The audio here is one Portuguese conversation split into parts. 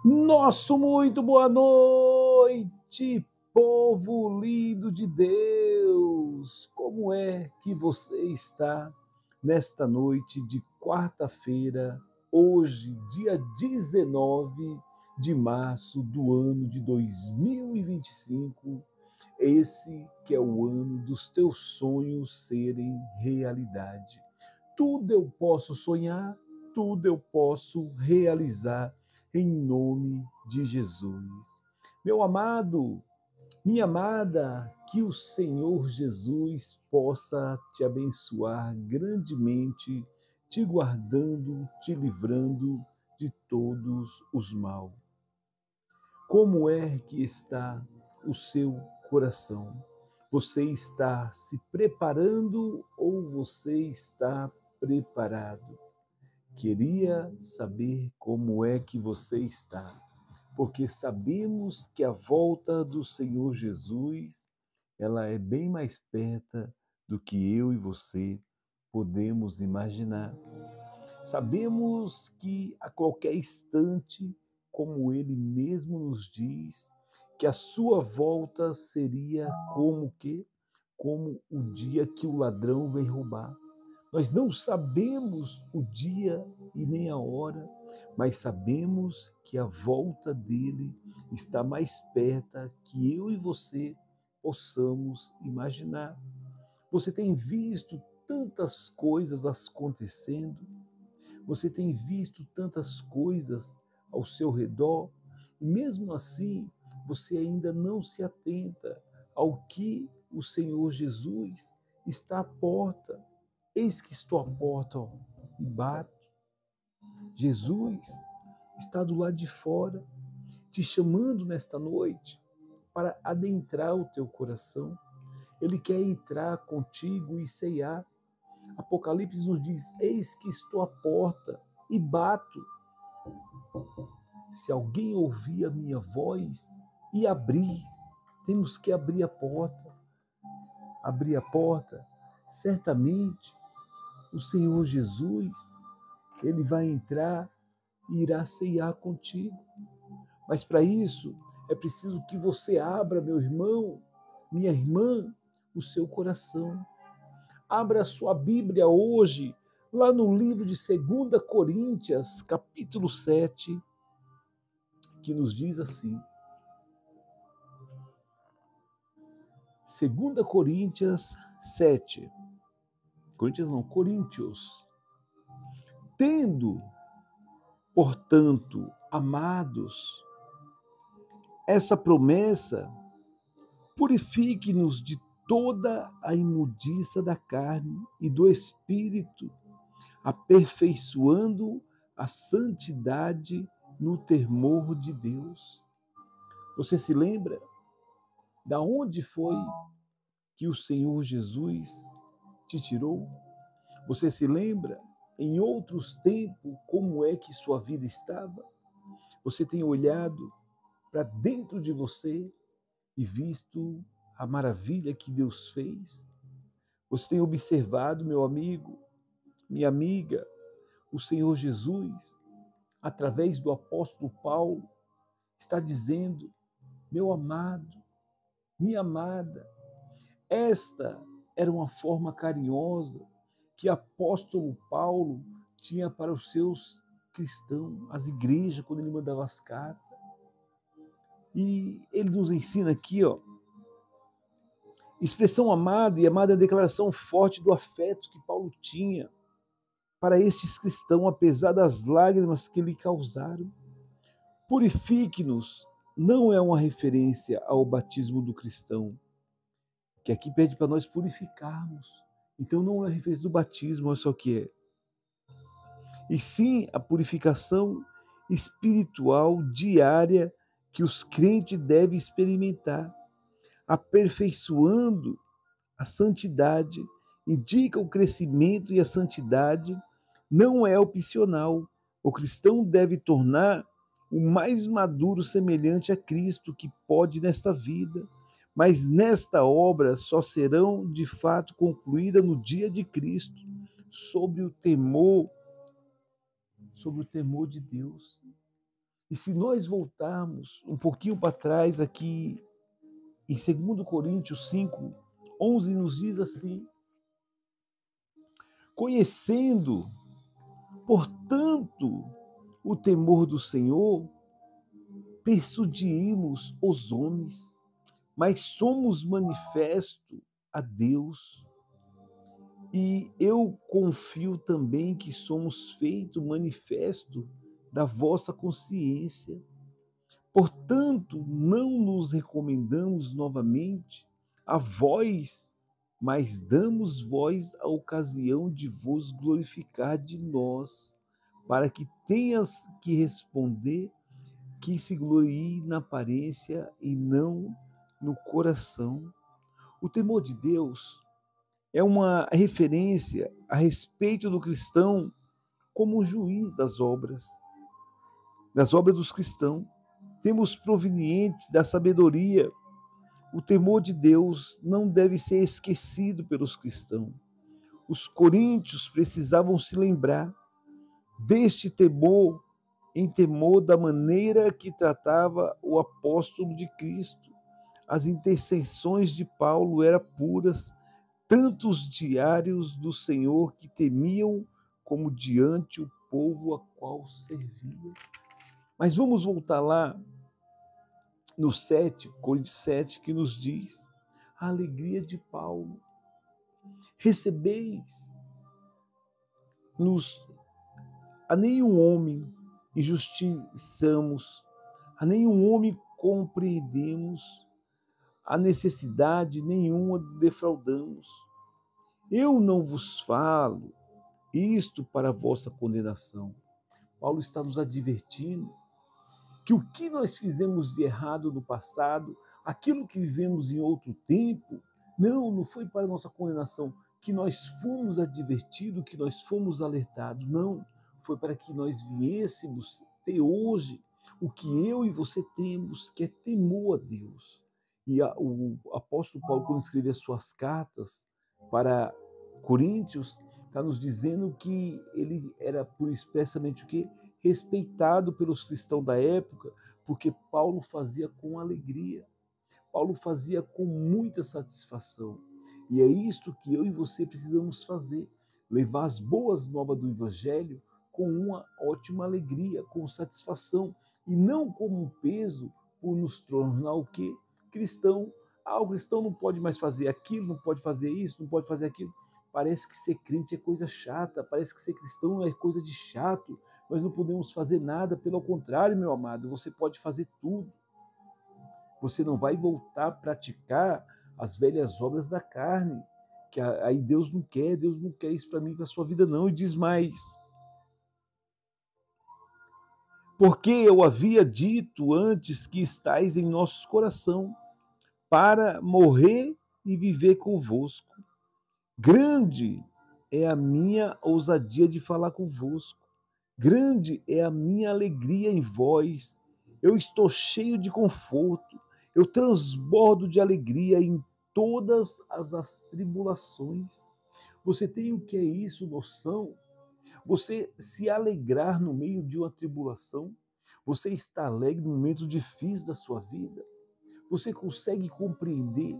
Nosso muito boa noite, povo lindo de Deus! Como é que você está nesta noite de quarta-feira, hoje, dia 19 de março do ano de 2025? Esse que é o ano dos teus sonhos serem realidade. Tudo eu posso sonhar, tudo eu posso realizar em nome de Jesus. Meu amado, minha amada, que o Senhor Jesus possa te abençoar grandemente, te guardando, te livrando de todos os mal. Como é que está o seu coração? Você está se preparando ou você está preparado? Queria saber como é que você está, porque sabemos que a volta do Senhor Jesus, ela é bem mais perto do que eu e você podemos imaginar. Sabemos que a qualquer instante, como ele mesmo nos diz, que a sua volta seria como que? Como o dia que o ladrão vem roubar. Nós não sabemos o dia e nem a hora, mas sabemos que a volta dele está mais perto que eu e você possamos imaginar. Você tem visto tantas coisas acontecendo, você tem visto tantas coisas ao seu redor, e mesmo assim você ainda não se atenta ao que o Senhor Jesus está à porta. Eis que estou à porta, ó, e bato. Jesus está do lado de fora, te chamando nesta noite para adentrar o teu coração. Ele quer entrar contigo e ceiar. Apocalipse nos diz: eis que estou à porta e bato. Se alguém ouvir a minha voz e abrir, temos que abrir a porta. Abrir a porta, certamente o Senhor Jesus, ele vai entrar e irá ceiar contigo. Mas para isso, é preciso que você abra, meu irmão, minha irmã, o seu coração. Abra a sua Bíblia hoje, lá no livro de 2 Coríntios, capítulo 7, que nos diz assim. 2 Coríntios 7. Coríntios não, Coríntios. Tendo, portanto, amados, essa promessa, purifique-nos de toda a imundícia da carne e do espírito, aperfeiçoando a santidade no temor de Deus. Você se lembra da onde foi que o Senhor Jesus te tirou? Você se lembra em outros tempos como é que sua vida estava? Você tem olhado para dentro de você e visto a maravilha que Deus fez? Você tem observado, meu amigo, minha amiga, o Senhor Jesus, através do apóstolo Paulo, está dizendo: meu amado, minha amada, esta era uma forma carinhosa que o apóstolo Paulo tinha para os seus cristãos, as igrejas, quando ele mandava as cartas. E ele nos ensina aqui, ó, expressão amada, e amada é a declaração forte do afeto que Paulo tinha para estes cristãos, apesar das lágrimas que lhe causaram. Purifique-nos não é uma referência ao batismo do cristão, que aqui pede para nós purificarmos. Então não é a referência do batismo, olha só o que é. E sim a purificação espiritual diária que os crentes devem experimentar, aperfeiçoando a santidade, indica o crescimento e a santidade não é opcional. O cristão deve tornar o mais maduro semelhante a Cristo que pode nesta vida, mas nesta obra só serão de fato concluídas no dia de Cristo, sobre o temor de Deus. E se nós voltarmos um pouquinho para trás aqui, em 2 Coríntios 5:11 nos diz assim: conhecendo, portanto, o temor do Senhor, persuadimos os homens, mas somos manifesto a Deus. E eu confio também que somos feito manifesto da vossa consciência. Portanto, não nos recomendamos novamente a vós, mas damos vós a ocasião de vos glorificar de nós, para que tenhas que responder que se glorie na aparência e não no coração. O temor de Deus é uma referência a respeito do cristão como juiz das obras dos cristãos. Temos provenientes da sabedoria. O temor de Deus não deve ser esquecido pelos cristãos. Os coríntios precisavam se lembrar deste temor em temor da maneira que tratava o apóstolo de Cristo. As intercessões de Paulo eram puras, tanto os diários do Senhor que temiam, como diante o povo a qual servia. Mas vamos voltar lá no 7, Coríntios 7, que nos diz a alegria de Paulo. Recebeis a nenhum homem injustiçamos, a nenhum homem compreendemos, a necessidade nenhuma defraudamos. Eu não vos falo isto para a vossa condenação. Paulo está nos advertindo que o que nós fizemos de errado no passado, aquilo que vivemos em outro tempo, não foi para a nossa condenação, que nós fomos advertidos, que nós fomos alertados, não, foi para que nós viéssemos ter hoje o que eu e você temos, que é temor a Deus. E o apóstolo Paulo, quando escreve as suas cartas para Coríntios, está nos dizendo que ele era por expressamente o quê? Respeitado pelos cristãos da época, porque Paulo fazia com alegria, Paulo fazia com muita satisfação. E é isto que eu e você precisamos fazer, levar as boas novas do Evangelho com uma ótima alegria, com satisfação, e não como um peso por nos tornar o quê? Cristão. O cristão não pode mais fazer aquilo, não pode fazer isso, não pode fazer aquilo. Parece que ser crente é coisa chata, parece que ser cristão é coisa de chato. Nós não podemos fazer nada, pelo contrário, meu amado, você pode fazer tudo. Você não vai voltar a praticar as velhas obras da carne, que aí Deus não quer isso para mim, para a sua vida não. E diz mais, porque eu havia dito antes que estáis em nossos coração, para morrer e viver convosco. Grande é a minha ousadia de falar convosco. Grande é a minha alegria em vós. Eu estou cheio de conforto. Eu transbordo de alegria em todas as tribulações. Você tem o que é isso, noção? Você se alegrar no meio de uma tribulação? Você está alegre no momento difícil da sua vida? Você consegue compreender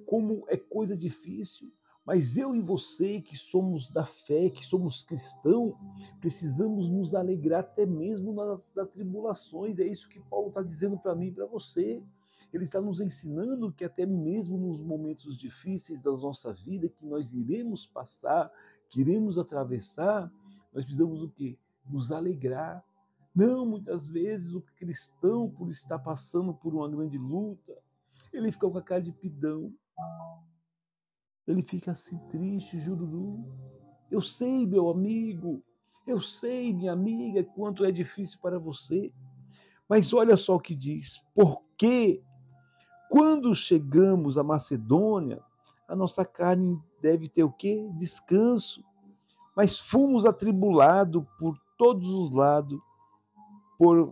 como é coisa difícil? Mas eu e você, que somos da fé, que somos cristãos, precisamos nos alegrar até mesmo nas atribulações. É isso que Paulo está dizendo para mim e para você. Ele está nos ensinando que até mesmo nos momentos difíceis da nossa vida, que nós iremos passar, que iremos atravessar, nós precisamos o quê? Nos alegrar. Não, muitas vezes o cristão, por estar passando por uma grande luta, ele fica com a cara de pidão. Ele fica assim triste, jururu. Eu sei, meu amigo, eu sei, minha amiga, quanto é difícil para você. Mas olha só o que diz. Porque quando chegamos à Macedônia, a nossa carne deve ter o quê? Descanso. Mas fomos atribulados por todos os lados, por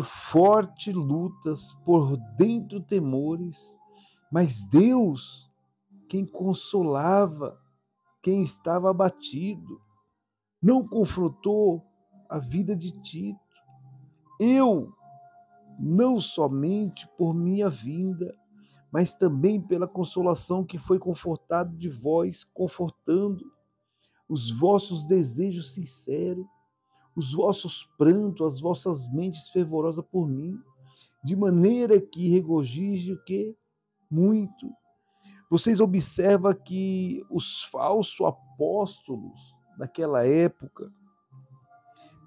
fortes lutas, por dentro temores. Mas Deus, quem consolava, quem estava abatido, não confrontou a vida de Tito, eu, não somente por minha vinda, mas também pela consolação que foi confortado de vós, confortando os vossos desejos sinceros, os vossos prantos, as vossas mentes fervorosas por mim, de maneira que regozije o quê? Muito. Vocês observam que os falsos apóstolos daquela época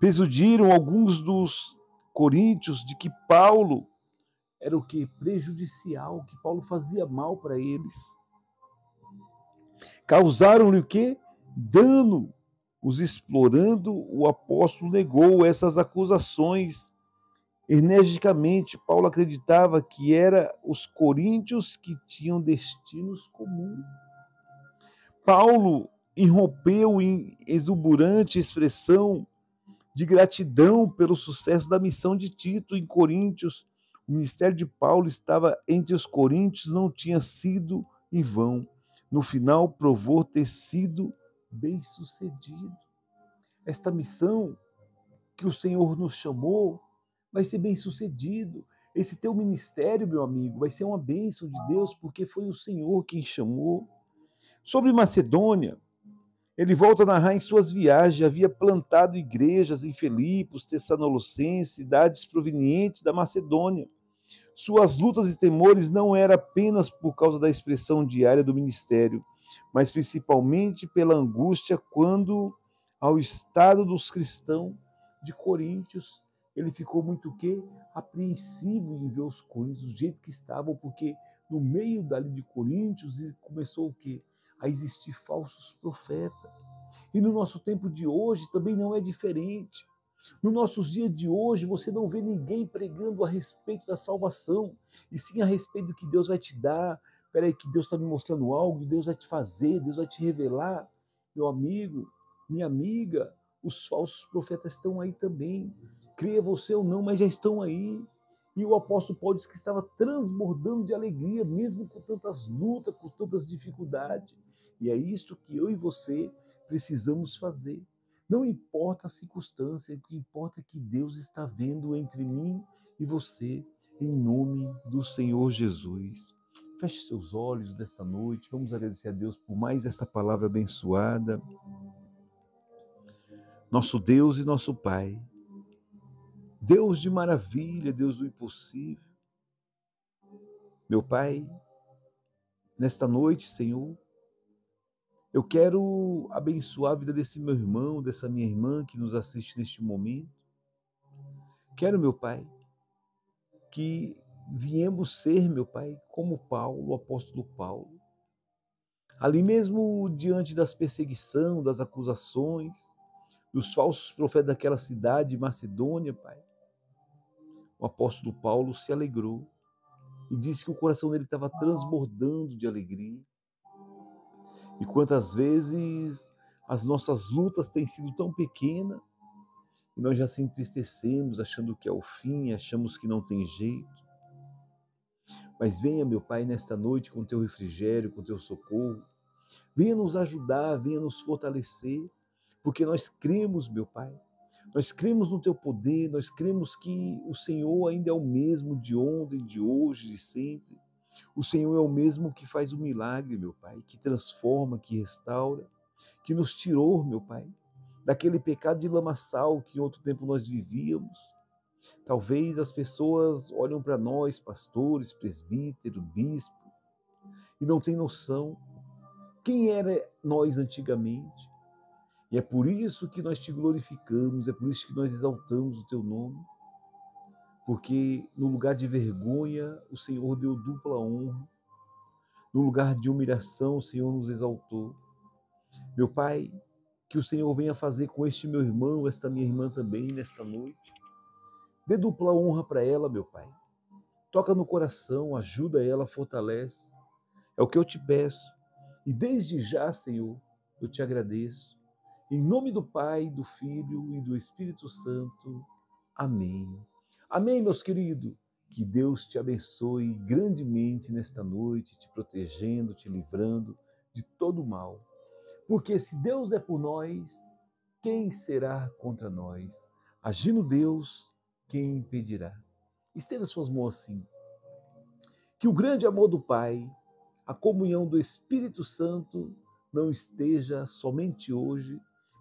persuadiram alguns dos coríntios de que Paulo era o que? Prejudicial, que Paulo fazia mal para eles. Causaram-lhe o quê? Dano. Os explorando, o apóstolo negou essas acusações energicamente. Paulo acreditava que era os coríntios que tinham destinos comuns. Paulo irrompeu em exuberante expressão de gratidão pelo sucesso da missão de Tito em Coríntios. O ministério de Paulo estava entre os coríntios, não tinha sido em vão. No final, provou ter sido bem-sucedido. Esta missão que o Senhor nos chamou vai ser bem-sucedido. Esse teu ministério, meu amigo, vai ser uma bênção de Deus, porque foi o Senhor quem chamou. Sobre Macedônia, ele volta a narrar em suas viagens, havia plantado igrejas em Filipos, Tessalonicenses, cidades provenientes da Macedônia. Suas lutas e temores não eram apenas por causa da expressão diária do ministério, mas principalmente pela angústia quando ao estado dos cristãos de Coríntios. Ele ficou muito o quê? Apreensivo em ver os coríntios do jeito que estavam, porque no meio dali de Coríntios começou o quê? A existir falsos profetas. E no nosso tempo de hoje também não é diferente. Nos nossos dias de hoje, você não vê ninguém pregando a respeito da salvação, e sim a respeito do que Deus vai te dar. Peraí, que Deus está me mostrando algo, Deus vai te fazer, Deus vai te revelar. Meu amigo, minha amiga, os falsos profetas estão aí também. Creia você ou não, mas já estão aí. E o apóstolo Paulo disse que estava transbordando de alegria, mesmo com tantas lutas, com tantas dificuldades. E é isto que eu e você precisamos fazer. Não importa a circunstância, o que importa é que Deus está vendo entre mim e você, em nome do Senhor Jesus. Feche seus olhos nesta noite, vamos agradecer a Deus por mais esta palavra abençoada. Nosso Deus e nosso Pai, Deus de maravilha, Deus do impossível. Meu Pai, nesta noite, Senhor, eu quero abençoar a vida desse meu irmão, dessa minha irmã que nos assiste neste momento. Quero, meu Pai, que viemos ser, meu Pai, como Paulo, o apóstolo Paulo. Ali mesmo, diante das perseguições, das acusações, dos falsos profetas daquela cidade, Macedônia, Pai, o apóstolo Paulo se alegrou e disse que o coração dele estava transbordando de alegria. E quantas vezes as nossas lutas têm sido tão pequenas e nós já se entristecemos, achando que é o fim, achamos que não tem jeito. Mas venha, meu Pai, nesta noite com teu refrigério, com teu socorro. Venha nos ajudar, venha nos fortalecer, porque nós cremos, meu Pai. Nós cremos no teu poder, nós cremos que o Senhor ainda é o mesmo de ontem, de hoje, de sempre. O Senhor é o mesmo que faz o milagre, meu Pai, que transforma, que restaura, que nos tirou, meu Pai, daquele pecado de lamaçal que em outro tempo nós vivíamos. Talvez as pessoas olham para nós, pastores, presbíteros, bispos, e não têm noção quem era nós antigamente. E é por isso que nós te glorificamos, é por isso que nós exaltamos o teu nome, porque no lugar de vergonha o Senhor deu dupla honra, no lugar de humilhação o Senhor nos exaltou. Meu Pai, que o Senhor venha fazer com este meu irmão, esta minha irmã também, nesta noite. Dê dupla honra para ela, meu Pai. Toca no coração, ajuda ela, fortalece. É o que eu te peço. E desde já, Senhor, eu te agradeço. Em nome do Pai, do Filho e do Espírito Santo. Amém. Amém, meus queridos. Que Deus te abençoe grandemente nesta noite, te protegendo, te livrando de todo mal. Porque se Deus é por nós, quem será contra nós? Agindo Deus, quem impedirá? Estenda suas mãos assim. Que o grande amor do Pai, a comunhão do Espírito Santo não esteja somente hoje,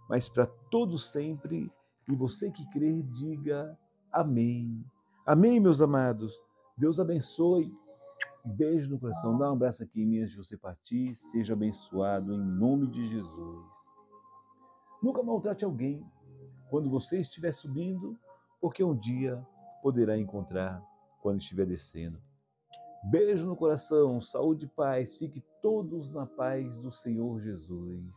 mas para todos sempre. E você que crê, diga amém. Amém, meus amados. Deus abençoe. Um beijo no coração. Dá um abraço aqui em mim antes de você partir. Seja abençoado em nome de Jesus. Nunca maltrate alguém quando você estiver subindo, porque um dia poderá encontrar quando estiver descendo. Beijo no coração, saúde e paz. Fique todos na paz do Senhor Jesus.